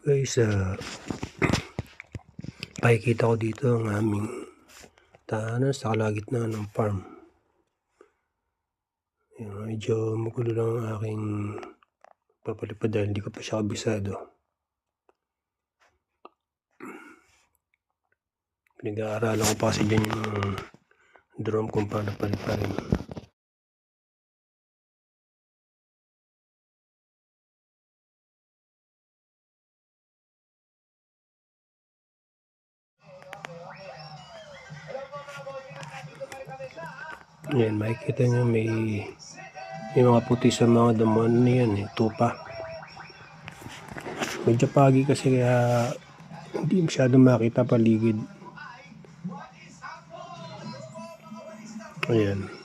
Guys, pakikita ko dito ang aming tahanan sa kalagitnaan ng farm. Ayan, medyo magulo lang ang aking papalipad dahil hindi ko pa siya kabisado. Pinag-aaralan ko pa kasi dyan yung drone kung paano paliparin. Ayan, makikita nyo may mga puti sa mga damuhan na yan, tupa. Medyo pagi kasi kaya hindi masyadong makita paligid. Ayan.